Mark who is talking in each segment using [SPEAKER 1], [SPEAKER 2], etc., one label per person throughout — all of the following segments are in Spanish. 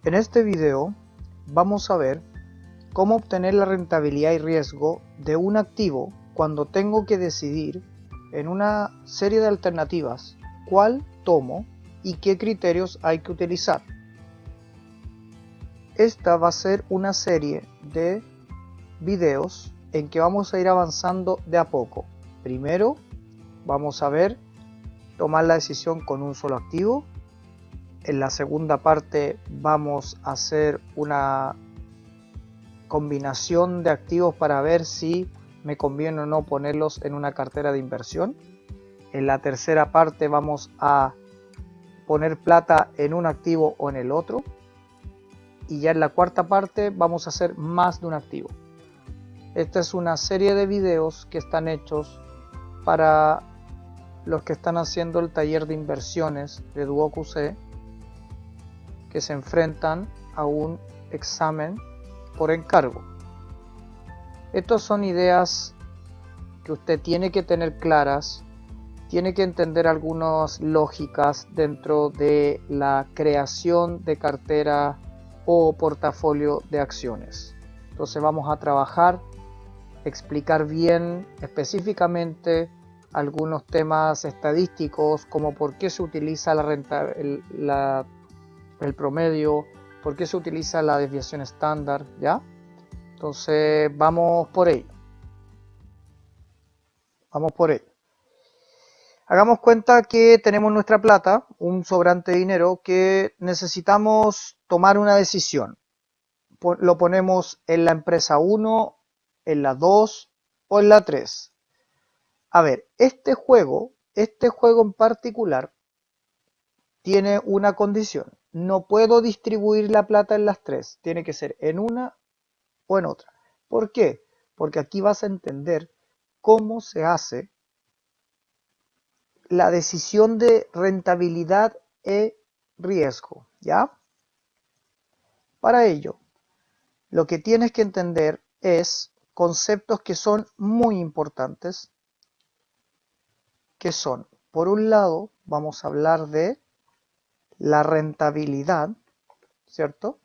[SPEAKER 1] En este video vamos a ver cómo obtener la rentabilidad y riesgo de un activo cuando tengo que decidir en una serie de alternativas cuál tomo y qué criterios hay que utilizar. Esta va a ser una serie de videos en que vamos a ir avanzando de a poco. Primero vamos a ver tomar la decisión con un solo activo. En la segunda parte vamos a hacer una combinación de activos para ver si me conviene o no ponerlos en una cartera de inversión. En la tercera parte vamos a poner plata en un activo o en el otro. Y ya en la cuarta parte vamos a hacer más de un activo. Esta es una serie de videos que están hechos para los que están haciendo el taller de inversiones de DuoQC, que se enfrentan a un examen por encargo. Estas son ideas que usted tiene que tener claras, tiene que entender algunas lógicas dentro de la creación de cartera o portafolio de acciones. Entonces vamos a trabajar, explicar bien específicamente algunos temas estadísticos, como por qué se utiliza la renta, el promedio, por qué se utiliza la desviación estándar, ¿ya? Entonces vamos por ello. Hagamos cuenta que tenemos nuestra plata, un sobrante de dinero, que necesitamos tomar una decisión. Lo ponemos en la empresa 1, en la 2 o en la 3. A ver, este juego en particular tiene una condición. No puedo distribuir la plata en las tres. Tiene que ser en una o en otra. ¿Por qué? Porque aquí vas a entender cómo se hace la decisión de rentabilidad e riesgo, ¿ya? Para ello, lo que tienes que entender es conceptos que son muy importantes, que son, por un lado, vamos a hablar de la rentabilidad, ¿cierto?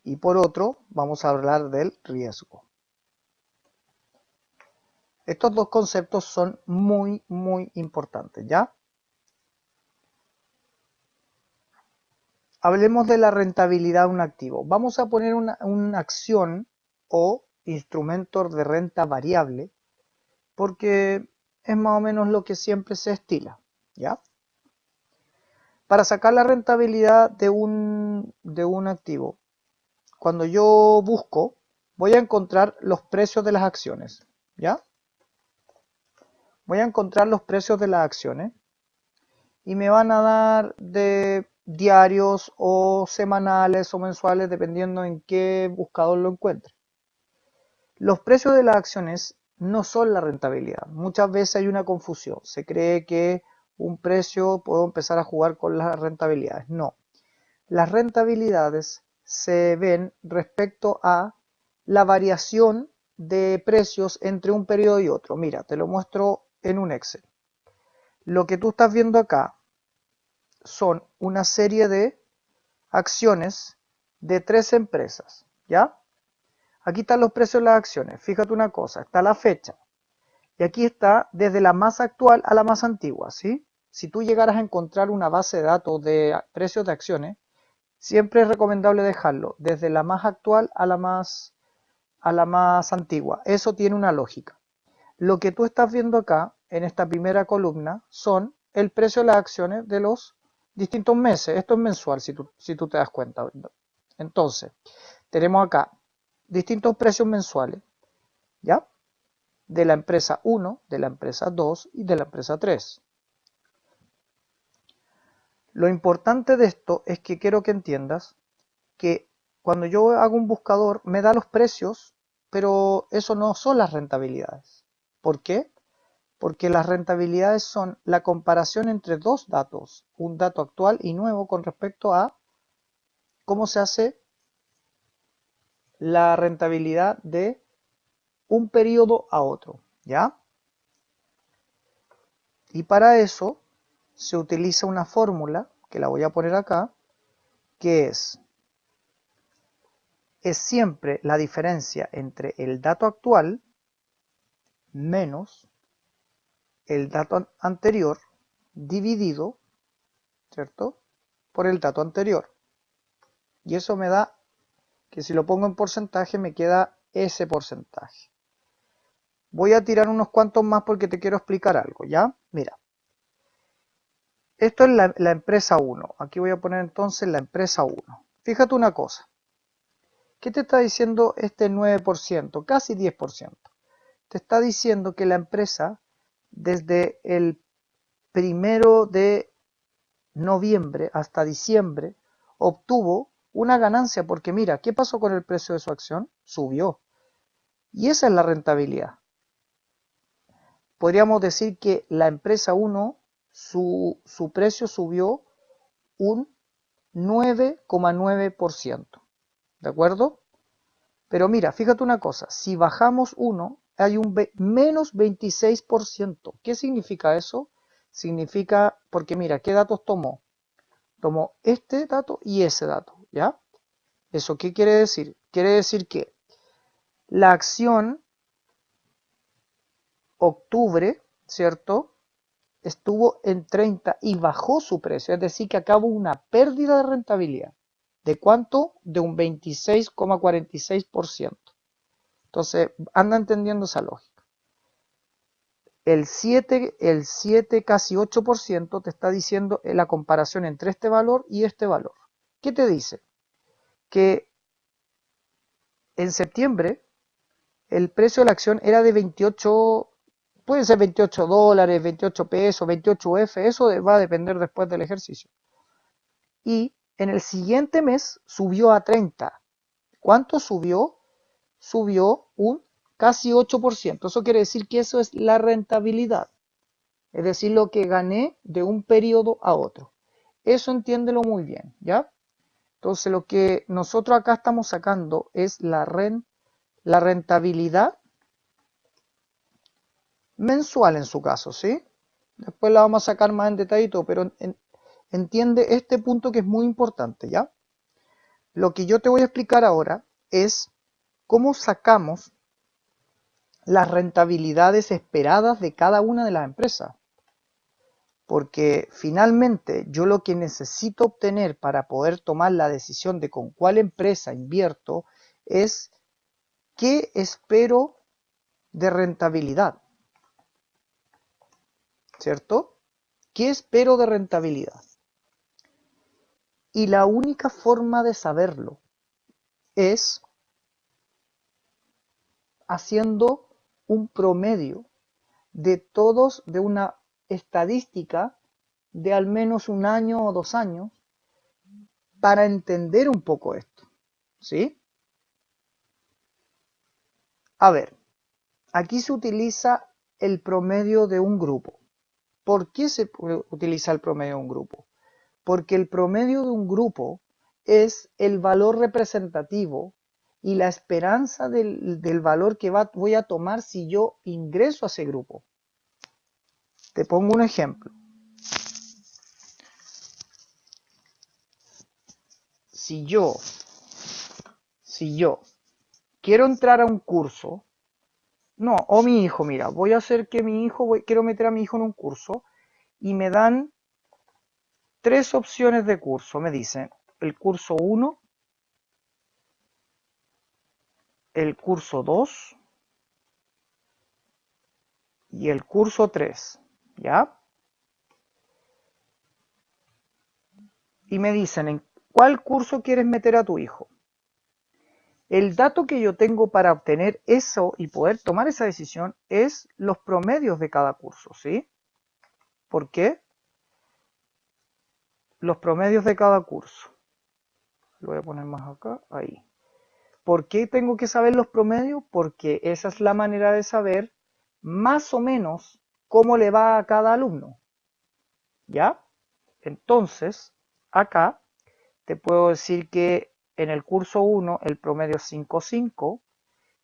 [SPEAKER 1] Y por otro, vamos a hablar del riesgo. Estos dos conceptos son muy importantes, ¿ya? Hablemos de la rentabilidad de un activo. Vamos a poner una acción o instrumento de renta variable, porque es más o menos lo que siempre se estila, ¿ya? Para sacar la rentabilidad de un activo, cuando yo busco, voy a encontrar los precios de las acciones, ¿ya? Voy a encontrar los precios de las acciones y me van a dar de diarios o semanales o mensuales, dependiendo en qué buscador lo encuentre. Los precios de las acciones no son la rentabilidad. Muchas veces hay una confusión. Se cree que un precio puedo empezar a jugar con las rentabilidades. No. Las rentabilidades se ven respecto a la variación de precios entre un periodo y otro. Mira, te lo muestro en un Excel. Lo que tú estás viendo acá son una serie de acciones de 3 empresas, ¿ya? Aquí están los precios de las acciones. Fíjate una cosa, está la fecha. Y aquí está desde la más actual a la más antigua, ¿sí? Si tú llegaras a encontrar una base de datos de precios de acciones, siempre es recomendable dejarlo desde la más actual a la más antigua. Eso tiene una lógica. Lo que tú estás viendo acá, en esta primera columna, son el precio de las acciones de los distintos meses. Esto es mensual, si tú te das cuenta. Entonces, tenemos acá distintos precios mensuales, ¿ya? De la empresa 1, de la empresa 2 y de la empresa 3. Lo importante de esto es que quiero que entiendas que cuando yo hago un buscador me da los precios, pero eso no son las rentabilidades. ¿Por qué? Porque las rentabilidades son la comparación entre dos datos, un dato actual y nuevo con respecto a cómo se hace la rentabilidad de un periodo a otro, ¿ya? Y para eso se utiliza una fórmula, que la voy a poner acá, que es siempre la diferencia entre el dato actual menos el dato anterior dividido, ¿cierto?, por el dato anterior. Y eso me da que si lo pongo en porcentaje me queda ese porcentaje. Voy a tirar unos cuantos más porque te quiero explicar algo, ¿ya? Mira. Esto es la empresa 1. Aquí voy a poner entonces la empresa 1. Fíjate una cosa. ¿Qué te está diciendo este 9%? Casi 10%. Te está diciendo que la empresa desde el 1 de noviembre hasta diciembre obtuvo una ganancia porque mira, ¿qué pasó con el precio de su acción? Subió. Y esa es la rentabilidad. Podríamos decir que la empresa 1, su precio subió un 9,9%. ¿De acuerdo? Pero mira, fíjate una cosa, si bajamos 1, hay un menos 26%. ¿Qué significa eso? Significa, porque mira, ¿qué datos tomó? Tomó este dato y ese dato, ¿ya? ¿Eso qué quiere decir? Quiere decir que la acción octubre, ¿cierto?, estuvo en 30 y bajó su precio, es decir, que acá hubo una pérdida de rentabilidad. ¿De cuánto? De un 26,46%. Entonces, anda entendiendo esa lógica. El 7, casi 8% te está diciendo la comparación entre este valor y este valor. ¿Qué te dice? Que en septiembre el precio de la acción era de 28, puede ser 28 dólares, 28 pesos, 28 UF, eso va a depender después del ejercicio. Y en el siguiente mes subió a 30. ¿Cuánto subió? Subió un casi 8%. Eso quiere decir que eso es la rentabilidad. Es decir, lo que gané de un periodo a otro. Eso entiéndelo muy bien, ¿ya? Entonces lo que nosotros acá estamos sacando es la rentabilidad mensual en su caso, ¿sí? Después la vamos a sacar más en detallito, pero entiende este punto que es muy importante, ¿ya? Lo que yo te voy a explicar ahora es cómo sacamos las rentabilidades esperadas de cada una de las empresas. Porque finalmente yo lo que necesito obtener para poder tomar la decisión de con cuál empresa invierto es qué espero de rentabilidad, ¿cierto? ¿Qué espero de rentabilidad? Y la única forma de saberlo es haciendo un promedio de todos, de una estadística de al menos un año o 2 años para entender un poco esto, ¿sí? A ver, aquí se utiliza el promedio de un grupo. ¿Por qué se utiliza el promedio de un grupo? Porque el promedio de un grupo es el valor representativo y la esperanza del valor que voy a tomar si yo ingreso a ese grupo. Te pongo un ejemplo. Si yo quiero entrar a un curso, no, o mi hijo, mira, voy a hacer que mi hijo, quiero meter a mi hijo en un curso y me dan 3 opciones de curso. Me dicen el curso 1, el curso 2 y el curso 3, ¿ya? Y me dicen, ¿en cuál curso quieres meter a tu hijo? El dato que yo tengo para obtener eso y poder tomar esa decisión es los promedios de cada curso, ¿sí? ¿Por qué? Los promedios de cada curso. Lo voy a poner más acá, ahí. ¿Por qué tengo que saber los promedios? Porque esa es la manera de saber más o menos cómo le va a cada alumno, ¿ya? Entonces, acá te puedo decir que en el curso 1 el promedio es 5,5,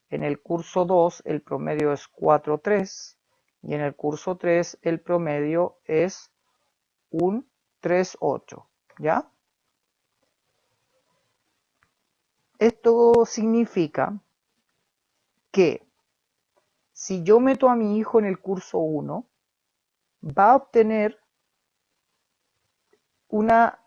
[SPEAKER 1] en el curso 2 el promedio es 4,3 y en el curso 3 el promedio es un 3,8, ¿ya? Esto significa que si yo meto a mi hijo en el curso 1, va a obtener una...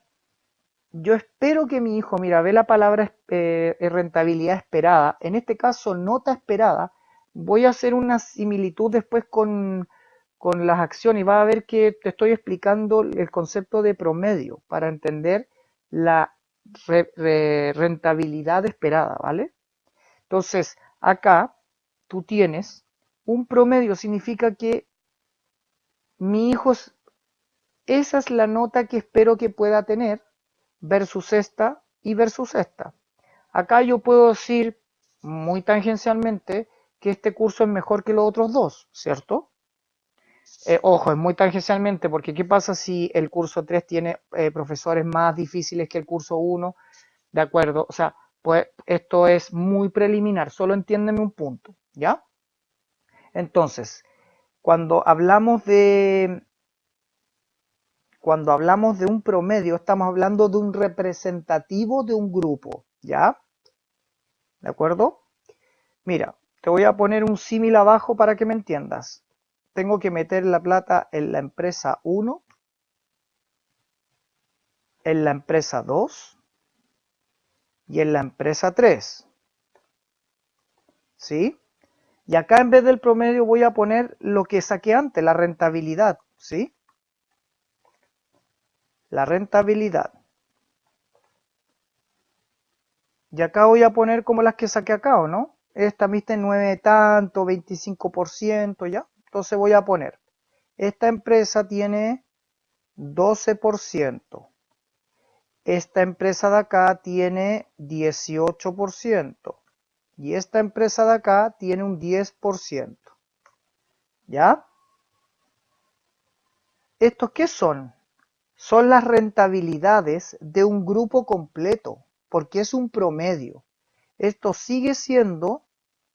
[SPEAKER 1] Yo espero que mi hijo, mira, ve la palabra rentabilidad esperada, en este caso nota esperada, voy a hacer una similitud después con las acciones y va a ver que te estoy explicando el concepto de promedio para entender la rentabilidad esperada, ¿vale? Entonces, acá tú tienes un promedio, significa que mi hijo, esa es la nota que espero que pueda tener versus esta y versus esta. Acá yo puedo decir muy tangencialmente que este curso es mejor que los otros dos, ¿cierto? Ojo, es muy tangencialmente, porque ¿qué pasa si el curso 3 tiene profesores más difíciles que el curso 1? ¿De acuerdo? O sea, pues esto es muy preliminar, solo entiéndeme un punto, ¿ya? Entonces, cuando hablamos de un promedio, estamos hablando de un representativo de un grupo, ¿ya? ¿De acuerdo? Mira, te voy a poner un símil abajo para que me entiendas. Tengo que meter la plata en la empresa 1, en la empresa 2 y en la empresa 3. ¿Sí? Y acá en vez del promedio voy a poner lo que saqué antes, la rentabilidad. ¿Sí? La rentabilidad. Y acá voy a poner como las que saqué acá, ¿o no? Esta viste 9 tanto, 25%, ¿ya? Entonces voy a poner, esta empresa tiene 12%. Esta empresa de acá tiene 18%. Y esta empresa de acá tiene un 10%. ¿Ya? ¿Estos qué son? Son las rentabilidades de un grupo completo, porque es un promedio. Esto sigue siendo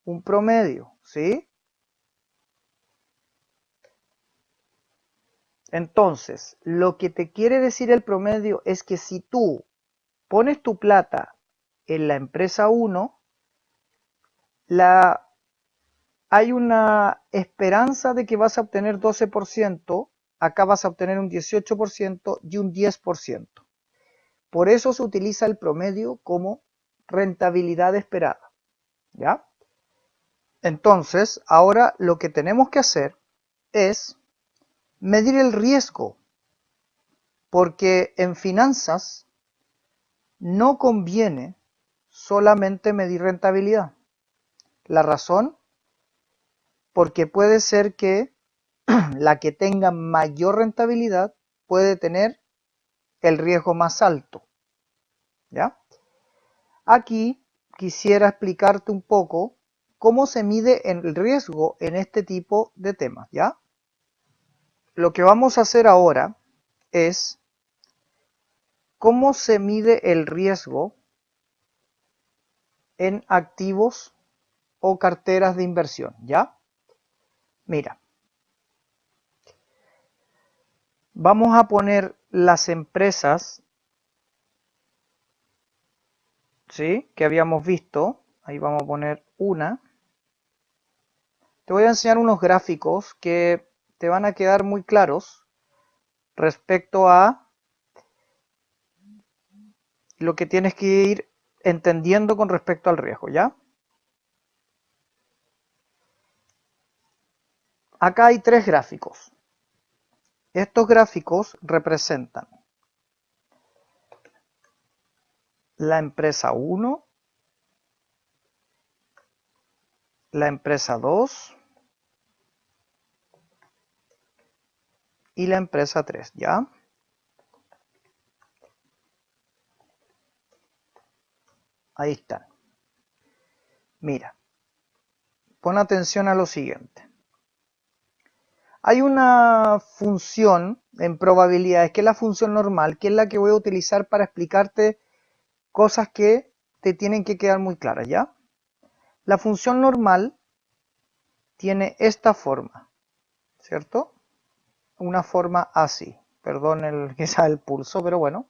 [SPEAKER 1] un promedio, ¿sí? Entonces, lo que te quiere decir el promedio es que si tú pones tu plata en la empresa 1, hay una esperanza de que vas a obtener 12%, acá vas a obtener un 18% y un 10%. Por eso se utiliza el promedio como rentabilidad esperada, ¿ya? Entonces, ahora lo que tenemos que hacer es medir el riesgo, porque en finanzas no conviene solamente medir rentabilidad. La razón, porque puede ser que la que tenga mayor rentabilidad puede tener el riesgo más alto, ¿ya? Aquí quisiera explicarte un poco cómo se mide el riesgo en este tipo de temas, ¿ya? Lo que vamos a hacer ahora es cómo se mide el riesgo en activos o carteras de inversión, ¿ya? Mira, vamos a poner las empresas, ¿sí?, que habíamos visto. Ahí vamos a poner una. Te voy a enseñar unos gráficos que te van a quedar muy claros respecto a lo que tienes que ir entendiendo con respecto al riesgo, ¿ya? Acá hay tres gráficos. Estos gráficos representan la empresa 1, la empresa 2 y la empresa 3, ¿ya? Ahí están. Mira, pon atención a lo siguiente. Hay una función en probabilidades, que es la función normal, que es la que voy a utilizar para explicarte cosas que te tienen que quedar muy claras, ¿ya? La función normal tiene esta forma, ¿cierto? Una forma así. Perdón quizá el pulso, pero bueno.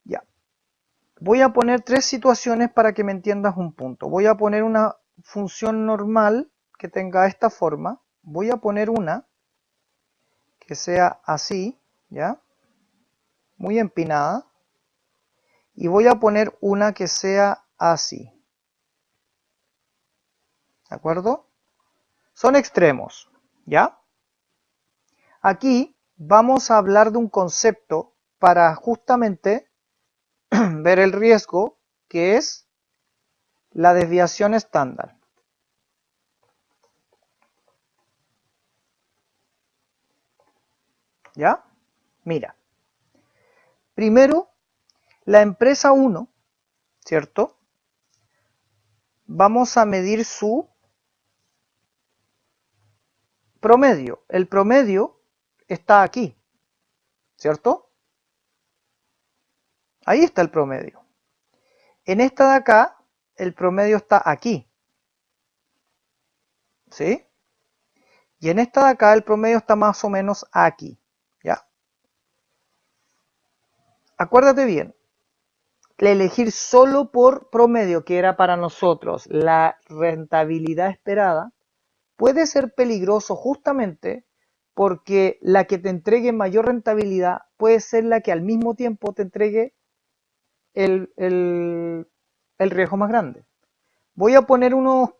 [SPEAKER 1] Ya. Voy a poner tres situaciones para que me entiendas un punto. Voy a poner una función normal que tenga esta forma. Voy a poner una que sea así, ¿ya? Muy empinada. Y voy a poner una que sea así. ¿De acuerdo? Son extremos, ¿ya? Aquí vamos a hablar de un concepto para justamente ver el riesgo, que es la desviación estándar. ¿Ya? Mira. Primero, la empresa 1, ¿cierto? Vamos a medir su promedio. El promedio está aquí, ¿cierto? Ahí está el promedio. En esta de acá, el promedio está aquí, ¿sí? Y en esta de acá, el promedio está más o menos aquí, ¿ya? Acuérdate bien, elegir solo por promedio, que era para nosotros la rentabilidad esperada, puede ser peligroso justamente porque la que te entregue mayor rentabilidad puede ser la que al mismo tiempo te entregue el riesgo más grande. Voy a poner unos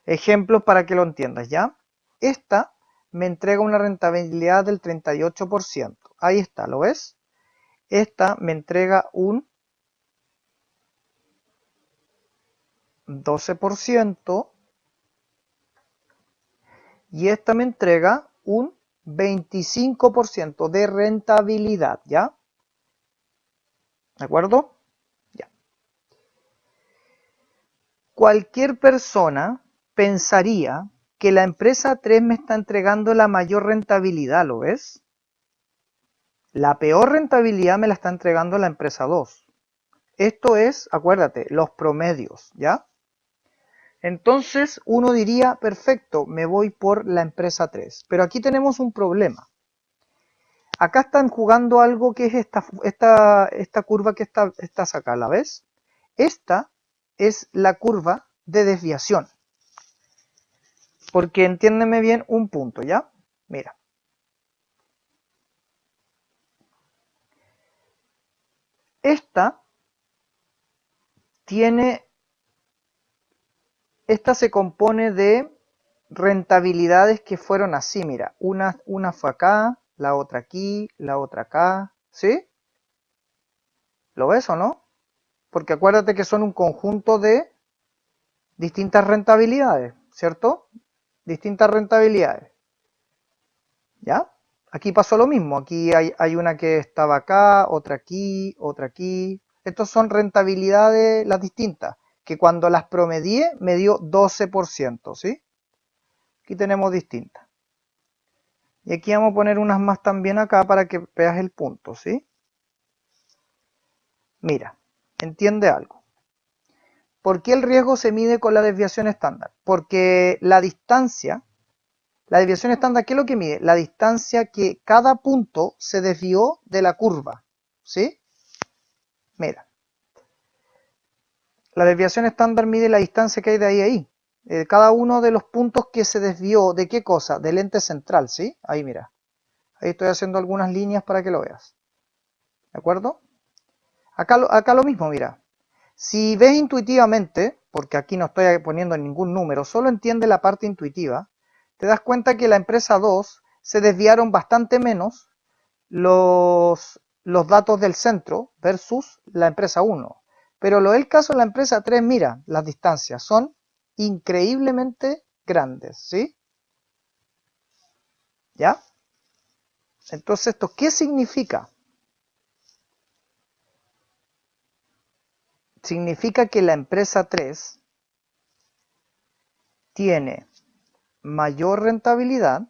[SPEAKER 1] ejemplos para que lo entiendas, ¿ya? Esta me entrega una rentabilidad del 38%. Ahí está, ¿lo ves? Esta me entrega un 12% y esta me entrega un 25% de rentabilidad, ¿ya? ¿De acuerdo? Ya. Cualquier persona pensaría que la empresa 3 me está entregando la mayor rentabilidad, ¿lo ves? La peor rentabilidad me la está entregando la empresa 2. Esto es, acuérdate, los promedios, ¿ya? Entonces uno diría, perfecto, me voy por la empresa 3. Pero aquí tenemos un problema. Acá están jugando algo que es esta curva que está acá, ¿la ves? Esta es la curva de desviación. Porque entiéndeme bien un punto, ¿ya? Mira. Esta se compone de rentabilidades que fueron así, mira. Una fue acá, la otra aquí, la otra acá, ¿sí? ¿Lo ves o no? Porque acuérdate que son un conjunto de distintas rentabilidades, ¿cierto? Distintas rentabilidades. ¿Ya? Aquí pasó lo mismo. Aquí hay una que estaba acá, otra aquí, otra aquí. Estos son rentabilidades las distintas, que cuando las promedié me dio 12%, ¿sí? Aquí tenemos distintas. Y aquí vamos a poner unas más también acá para que veas el punto, ¿sí? Mira, entiende algo. ¿Por qué el riesgo se mide con la desviación estándar? Porque la distancia, la desviación estándar, ¿qué es lo que mide? La distancia que cada punto se desvió de la curva, ¿sí? Mira, la desviación estándar mide la distancia que hay de ahí a ahí. Cada uno de los puntos que se desvió, ¿de qué cosa? Del ente central, ¿sí? Ahí mira. Ahí estoy haciendo algunas líneas para que lo veas. ¿De acuerdo? Acá lo mismo, mira. Si ves intuitivamente, porque aquí no estoy poniendo ningún número, solo entiende la parte intuitiva, te das cuenta que la empresa 2 se desviaron bastante menos los datos del centro versus la empresa 1. Pero lo del caso de la empresa 3, mira, las distancias son increíblemente grandes, ¿sí? ¿Ya? Entonces, ¿esto qué significa? Significa que la empresa 3 tiene mayor rentabilidad,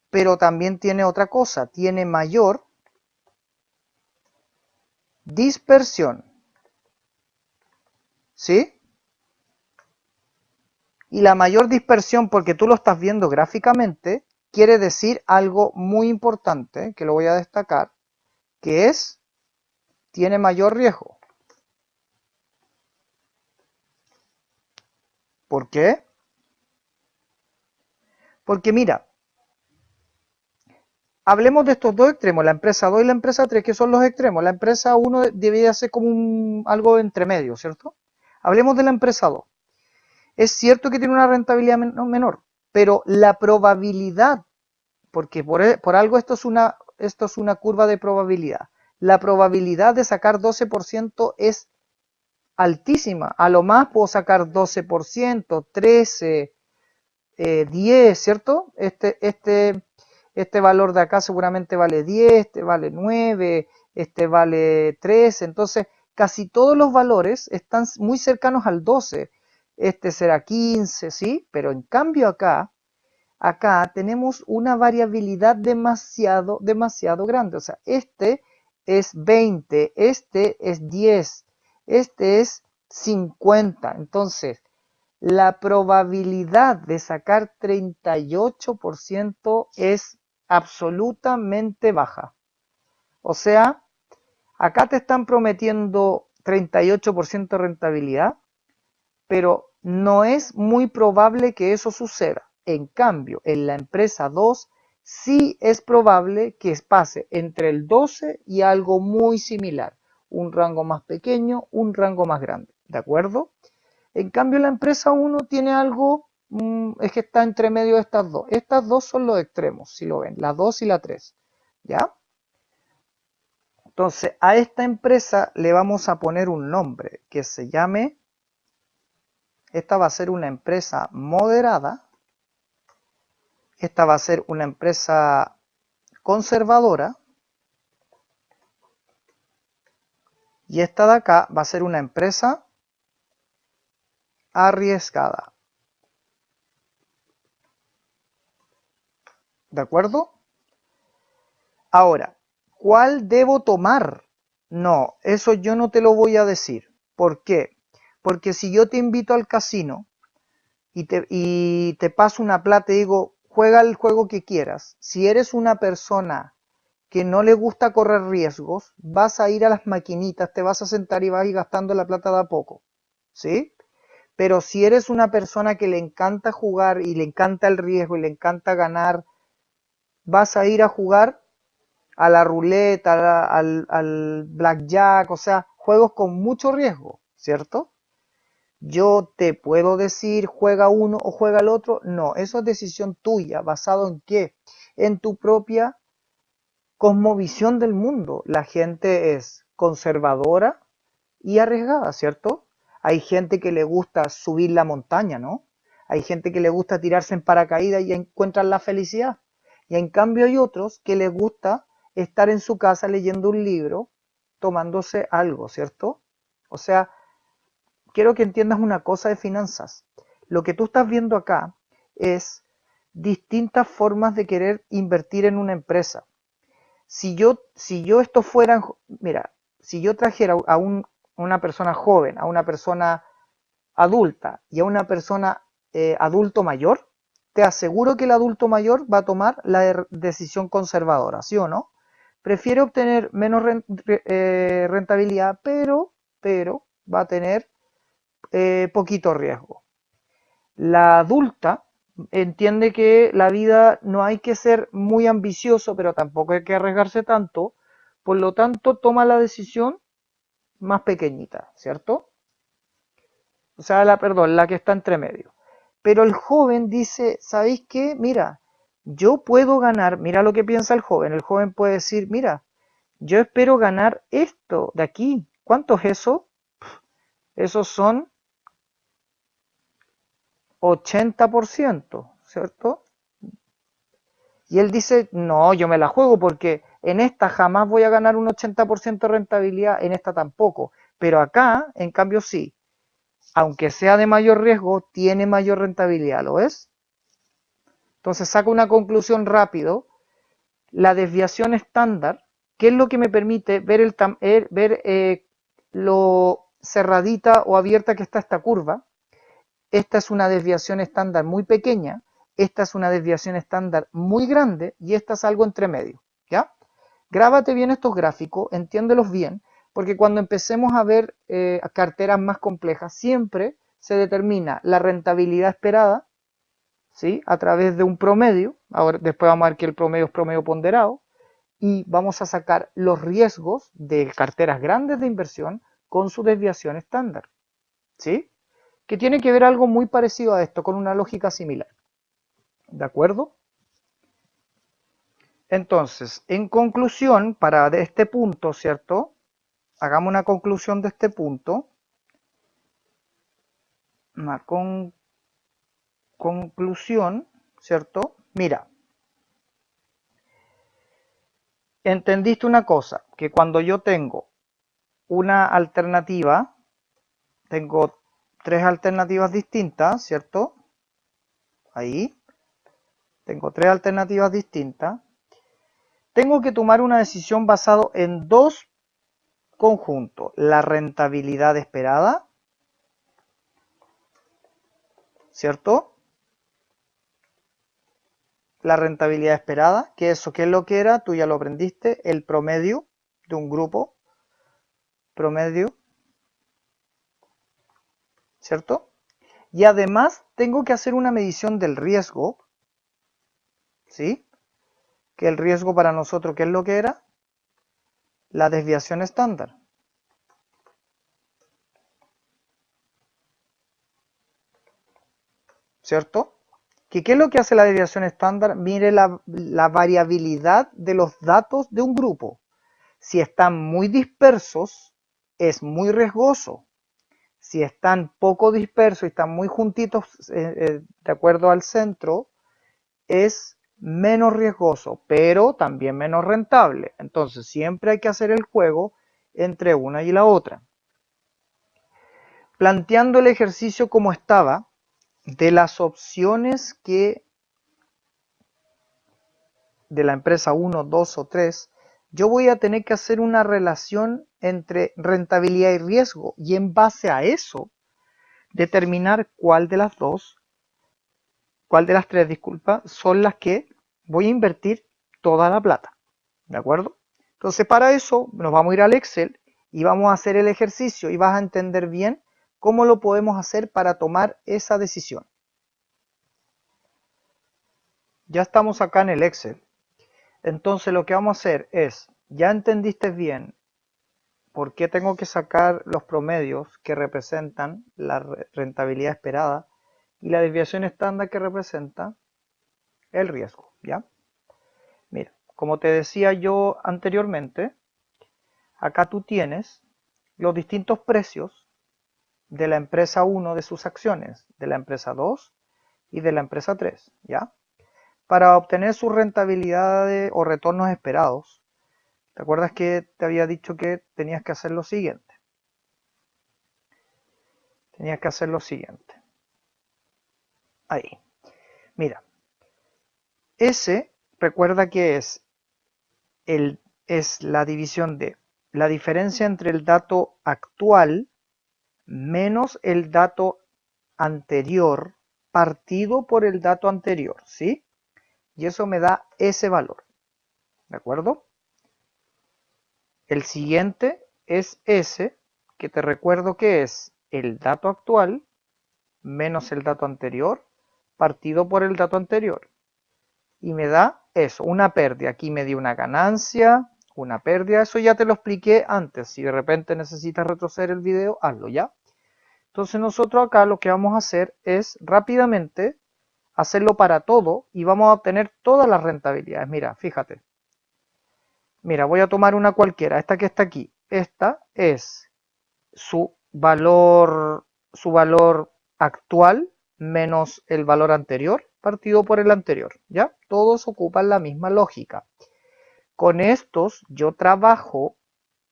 [SPEAKER 1] pero también tiene otra cosa, tiene mayor dispersión, ¿sí? Y la mayor dispersión, porque tú lo estás viendo gráficamente, quiere decir algo muy importante, que lo voy a destacar, que es, tiene mayor riesgo. ¿Por qué? Porque mira, hablemos de estos dos extremos, la empresa 2 y la empresa 3, que son los extremos. La empresa 1 debería ser como algo entre medio, ¿cierto? Hablemos de la empresa 2. Es cierto que tiene una rentabilidad menor, pero la probabilidad, porque por algo esto es una curva de probabilidad, la probabilidad de sacar 12% es altísima. A lo más puedo sacar 12%, 13%, 10, ¿cierto? Este valor de acá seguramente vale 10, este vale 9, este vale 13. Entonces, casi todos los valores están muy cercanos al 12. Este será 15, ¿sí? Pero en cambio acá tenemos una variabilidad demasiado grande. O sea, este es 20, este es 10, este es 50. Entonces, la probabilidad de sacar 38% es absolutamente baja. O sea, acá te están prometiendo 38% de rentabilidad, pero no es muy probable que eso suceda. En cambio, en la empresa 2 sí es probable que pase entre el 12 y algo muy similar. Un rango más pequeño, un rango más grande. ¿De acuerdo? En cambio, la empresa 1 tiene algo, es que está entre medio de estas dos. Estas dos son los extremos, si lo ven, la 2 y la 3. ¿Ya? Entonces, a esta empresa le vamos a poner un nombre que se llame, esta va a ser una empresa moderada, esta va a ser una empresa conservadora, y esta de acá va a ser una empresa arriesgada. ¿De acuerdo? Ahora, ¿cuál debo tomar? No, eso yo no te lo voy a decir. ¿Por qué? Porque si yo te invito al casino y te paso una plata y digo, juega el juego que quieras, si eres una persona que no le gusta correr riesgos, vas a ir a las maquinitas, te vas a sentar y vas a ir gastando la plata de a poco, ¿sí? Pero si eres una persona que le encanta jugar y le encanta el riesgo y le encanta ganar, vas a ir a jugar a la ruleta, al blackjack, o sea, juegos con mucho riesgo, ¿cierto? Yo te puedo decir juega uno o juega el otro, no, eso es decisión tuya, ¿basado en qué? En tu propia cosmovisión del mundo. La gente es conservadora y arriesgada, ¿cierto? Hay gente que le gusta subir la montaña, ¿no? Hay gente que le gusta tirarse en paracaídas y encuentran la felicidad. Y en cambio hay otros que les gusta estar en su casa leyendo un libro, tomándose algo, ¿cierto? O sea, quiero que entiendas una cosa de finanzas. Lo que tú estás viendo acá es distintas formas de querer invertir en una empresa. Si yo esto fuera, mira, si yo trajera a una persona joven, a una persona adulta y a una persona adulto mayor, te aseguro que el adulto mayor va a tomar la decisión conservadora, ¿sí o no? Prefiere obtener menos rentabilidad, pero va a tener poquito riesgo. La adulta entiende que la vida no hay que ser muy ambicioso, pero tampoco hay que arriesgarse tanto, por lo tanto toma la decisión más pequeñita, ¿cierto? O sea, la que está entre medio. Pero el joven dice, ¿sabéis qué? Mira, yo puedo ganar, mira lo que piensa el joven puede decir, mira, yo espero ganar esto de aquí. ¿Cuánto es eso? Esos son 80%, ¿cierto? Y él dice, no, yo me la juego porque en esta jamás voy a ganar un 80% de rentabilidad, en esta tampoco. Pero acá, en cambio, sí. Aunque sea de mayor riesgo, tiene mayor rentabilidad, ¿lo ves? Entonces saco una conclusión rápido. La desviación estándar, ¿qué es lo que me permite ver, lo cerradita o abierta que está esta curva? Esta es una desviación estándar muy pequeña esta es una desviación estándar muy grande y esta es algo entre medio, ¿ya? Grábate bien estos gráficos, entiéndelos bien, porque cuando empecemos a ver carteras más complejas, siempre se determina la rentabilidad esperada, ¿sí? A través de un promedio. Ahora, después vamos a ver que el promedio es promedio ponderado, y vamos a sacar los riesgos de carteras grandes de inversión con su desviación estándar, ¿sí? Que tiene que ver algo muy parecido a esto, con una lógica similar, ¿de acuerdo? Entonces, en conclusión, para este punto, ¿cierto? Hagamos una conclusión de este punto. Una conclusión, ¿cierto? Mira, entendiste una cosa, que cuando yo tengo una alternativa, tengo tres alternativas distintas, ¿cierto? Ahí, tengo tres alternativas distintas. Tengo que tomar una decisión basada en dos conjuntos, la rentabilidad esperada, ¿cierto? La rentabilidad esperada, que eso, ¿qué es lo que era? Tú ya lo aprendiste, el promedio de un grupo, promedio, ¿cierto? Y además tengo que hacer una medición del riesgo, ¿sí? Que el riesgo para nosotros, ¿qué es lo que era? La desviación estándar. ¿Cierto? ¿Qué es lo que hace la desviación estándar? Mire la variabilidad de los datos de un grupo. Si están muy dispersos, es muy riesgoso. Si están poco dispersos y están muy juntitos de acuerdo al centro, es menos riesgoso, pero también menos rentable. Entonces siempre hay que hacer el juego entre una y la otra. Planteando el ejercicio como estaba, de las opciones que de la empresa 1, 2 o 3, yo voy a tener que hacer una relación entre rentabilidad y riesgo y en base a eso determinar cuál de las tres, disculpa, son las que voy a invertir toda la plata, ¿de acuerdo? Entonces para eso nos vamos a ir al Excel y vamos a hacer el ejercicio y vas a entender bien cómo lo podemos hacer para tomar esa decisión. Ya estamos acá en el Excel. Entonces lo que vamos a hacer es, ya entendiste bien por qué tengo que sacar los promedios que representan la rentabilidad esperada y la desviación estándar que representa el riesgo, ¿ya? Mira, como te decía yo anteriormente, acá tú tienes los distintos precios de la empresa 1 de sus acciones, de la empresa 2 y de la empresa 3, ¿ya? Para obtener sus rentabilidades o retornos esperados, ¿te acuerdas que te había dicho que tenías que hacer lo siguiente? Tenías que hacer lo siguiente. Ahí. Mira, S, recuerda que es la división de la diferencia entre el dato actual menos el dato anterior partido por el dato anterior, ¿sí? Y eso me da ese valor, ¿de acuerdo? El siguiente es S, que te recuerdo que es el dato actual menos el dato anterior partido por el dato anterior. Y me da eso, una pérdida. Aquí me dio una ganancia, una pérdida. Eso ya te lo expliqué antes. Si de repente necesitas retroceder el video, hazlo ya. Entonces nosotros acá lo que vamos a hacer es rápidamente hacerlo para todo y vamos a obtener todas las rentabilidades. Mira, fíjate. Mira, voy a tomar una cualquiera, esta que está aquí. Esta es su valor actual menos el valor anterior partido por el anterior, ¿ya? Todos ocupan la misma lógica. Con estos yo trabajo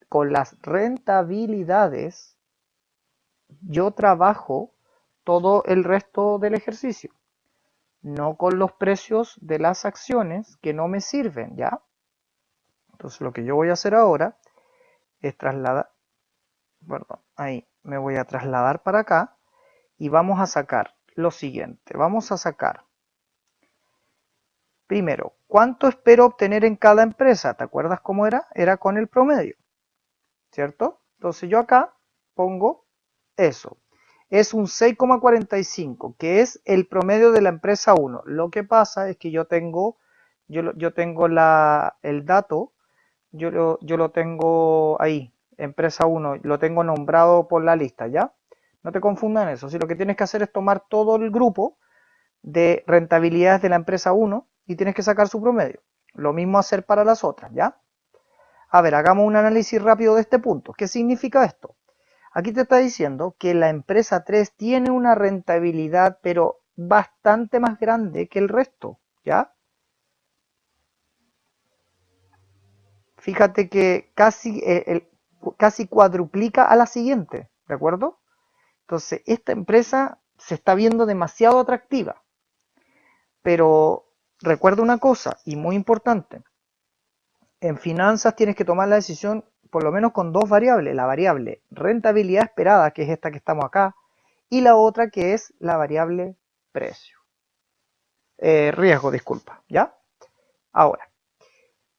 [SPEAKER 1] con las rentabilidades, yo trabajo todo el resto del ejercicio, no con los precios de las acciones que no me sirven, ¿ya? Entonces lo que yo voy a hacer ahora es trasladar, perdón, ahí me voy a trasladar para acá y vamos a sacar lo siguiente, vamos a sacar Primero, ¿cuánto espero obtener en cada empresa? ¿Te acuerdas cómo era? Era con el promedio, ¿cierto? Entonces yo acá pongo eso. Es un 6,45, que es el promedio de la empresa 1. Lo que pasa es que yo tengo el dato, yo lo tengo ahí, empresa 1, lo tengo nombrado por la lista, ¿ya? No te confundan eso. Si lo que tienes que hacer es tomar todo el grupo de rentabilidades de la empresa 1 y tienes que sacar su promedio. Lo mismo hacer para las otras, ¿ya? A ver, hagamos un análisis rápido de este punto. ¿Qué significa esto? Aquí te está diciendo que la empresa 3 tiene una rentabilidad, pero bastante más grande que el resto, ¿ya? Fíjate que casi cuadruplica a la siguiente, ¿de acuerdo? Entonces, esta empresa se está viendo demasiado atractiva. Pero recuerda una cosa, y muy importante, en finanzas tienes que tomar la decisión por lo menos con dos variables, la variable rentabilidad esperada, que es esta que estamos acá, y la otra que es la variable precio. Riesgo, disculpa, ¿ya? Ahora,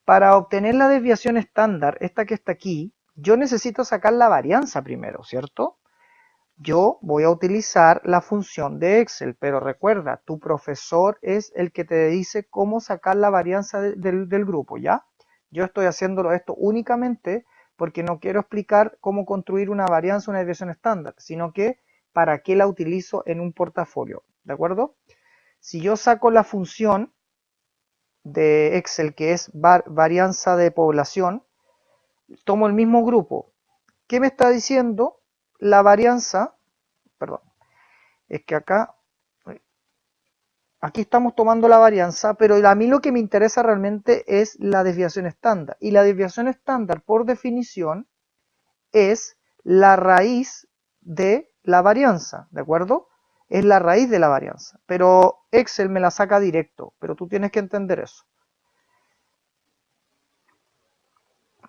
[SPEAKER 1] para obtener la desviación estándar, esta que está aquí, yo necesito sacar la varianza primero, ¿cierto? Yo voy a utilizar la función de Excel, pero recuerda, tu profesor es el que te dice cómo sacar la varianza del grupo, ¿ya? Yo estoy haciéndolo esto únicamente porque no quiero explicar cómo construir una varianza, una desviación estándar, sino que para qué la utilizo en un portafolio, ¿de acuerdo? Si yo saco la función de Excel que es varianza de población, tomo el mismo grupo. ¿Qué me está diciendo? La varianza, perdón, es que aquí estamos tomando la varianza, pero a mí lo que me interesa realmente es la desviación estándar. Y la desviación estándar, por definición, es la raíz de la varianza, ¿de acuerdo? Es la raíz de la varianza, pero Excel me la saca directo, pero tú tienes que entender eso.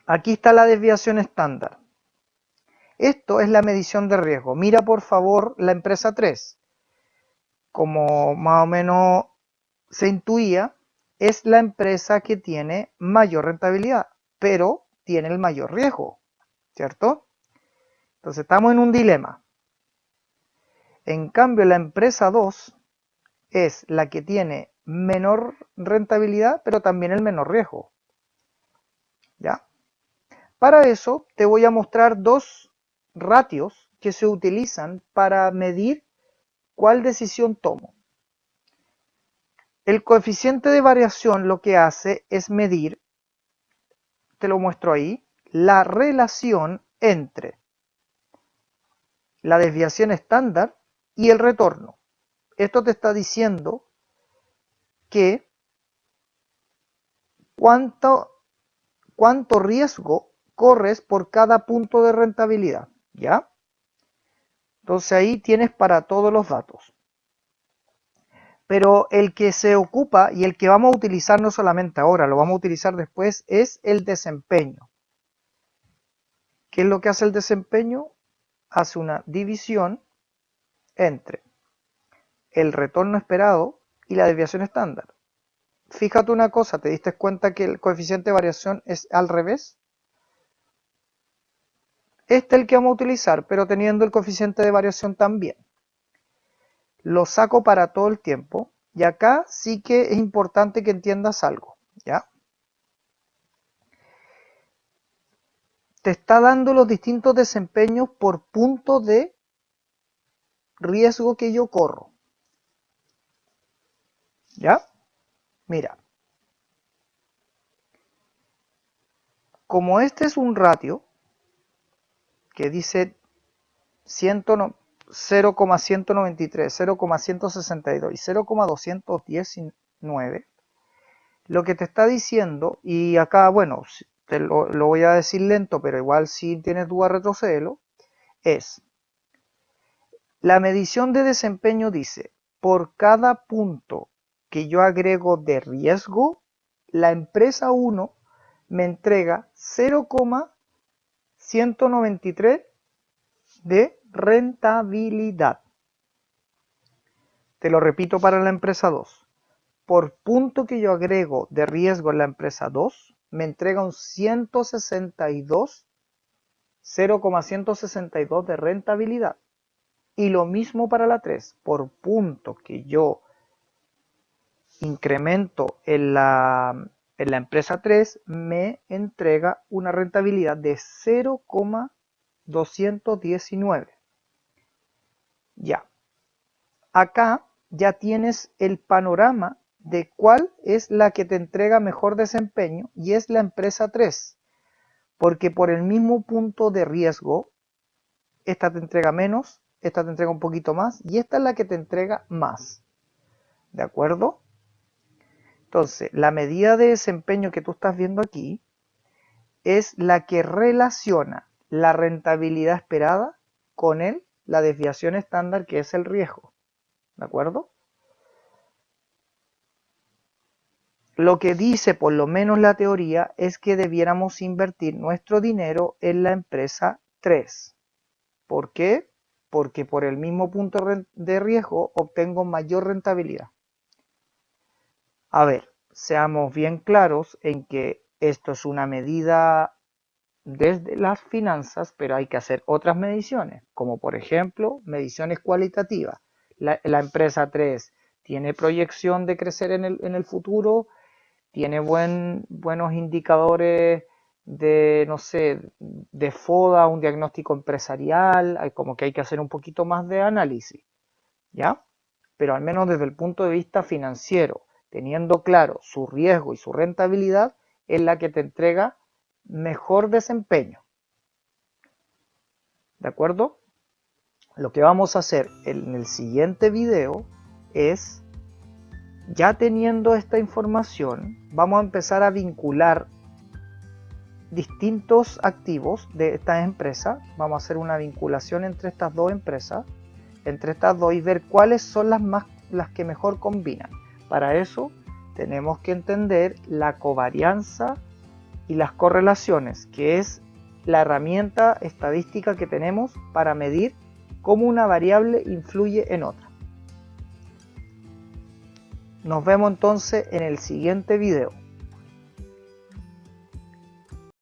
[SPEAKER 1] Aquí está la desviación estándar. Esto es la medición de riesgo. Mira por favor la empresa 3. Como más o menos se intuía, es la empresa que tiene mayor rentabilidad, pero tiene el mayor riesgo, ¿cierto? Entonces estamos en un dilema. En cambio, la empresa 2 es la que tiene menor rentabilidad, pero también el menor riesgo, ¿ya? Para eso te voy a mostrar dos ratios que se utilizan para medir cuál decisión tomo. El coeficiente de variación lo que hace es medir, te lo muestro ahí, la relación entre la desviación estándar y el retorno. Esto te está diciendo que cuánto riesgo corres por cada punto de rentabilidad, ¿ya? Entonces ahí tienes para todos los datos. Pero el que se ocupa y el que vamos a utilizar no solamente ahora, lo vamos a utilizar después, es el desempeño. ¿Qué es lo que hace el desempeño? Hace una división entre el retorno esperado y la desviación estándar. Fíjate una cosa, ¿te diste cuenta que el coeficiente de variación es al revés? Este es el que vamos a utilizar, pero teniendo el coeficiente de variación también. Lo saco para todo el tiempo, y acá sí que es importante que entiendas algo, ¿ya? Te está dando los distintos desempeños por punto de riesgo que yo corro, ¿ya? Mira, como este es un ratio que dice 0,193, 0,162 y 0,219, lo que te está diciendo, y acá, bueno, te lo voy a decir lento, pero igual si tienes duda retrocédelo, es la medición de desempeño dice, por cada punto que yo agrego de riesgo, la empresa 1 me entrega 0,193 de rentabilidad. Te lo repito para la empresa 2. por punto que yo agrego de riesgo en la empresa 2, me entrega un 0,162 de rentabilidad. Y lo mismo para la 3, por punto que yo incremento en la empresa 3, me entrega una rentabilidad de 0,219. Ya. Acá ya tienes el panorama de cuál es la que te entrega mejor desempeño, y es la empresa 3, porque por el mismo punto de riesgo, esta te entrega menos, esta te entrega un poquito más, y esta es la que te entrega más. ¿De acuerdo? Entonces, la medida de desempeño que tú estás viendo aquí es la que relaciona la rentabilidad esperada con la desviación estándar, que es el riesgo. ¿De acuerdo? Lo que dice por lo menos la teoría es que debiéramos invertir nuestro dinero en la empresa 3. ¿Por qué? Porque por el mismo punto de riesgo obtengo mayor rentabilidad. A ver, seamos bien claros en que esto es una medida desde las finanzas, pero hay que hacer otras mediciones, como por ejemplo mediciones cualitativas. La empresa 3 tiene proyección de crecer en el futuro, tiene buenos indicadores de, no sé, de FODA, un diagnóstico empresarial, como que hay que hacer un poquito más de análisis, ¿ya? Pero al menos desde el punto de vista financiero, teniendo claro su riesgo y su rentabilidad, es la que te entrega mejor desempeño. ¿De acuerdo? Lo que vamos a hacer en el siguiente video es, ya teniendo esta información, vamos a empezar a vincular distintos activos de estas empresas. Vamos a hacer una vinculación entre estas dos empresas, entre estas dos, y ver cuáles son las que mejor combinan. Para eso tenemos que entender la covarianza y las correlaciones, que es la herramienta estadística que tenemos para medir cómo una variable influye en otra. Nos vemos entonces en el siguiente video.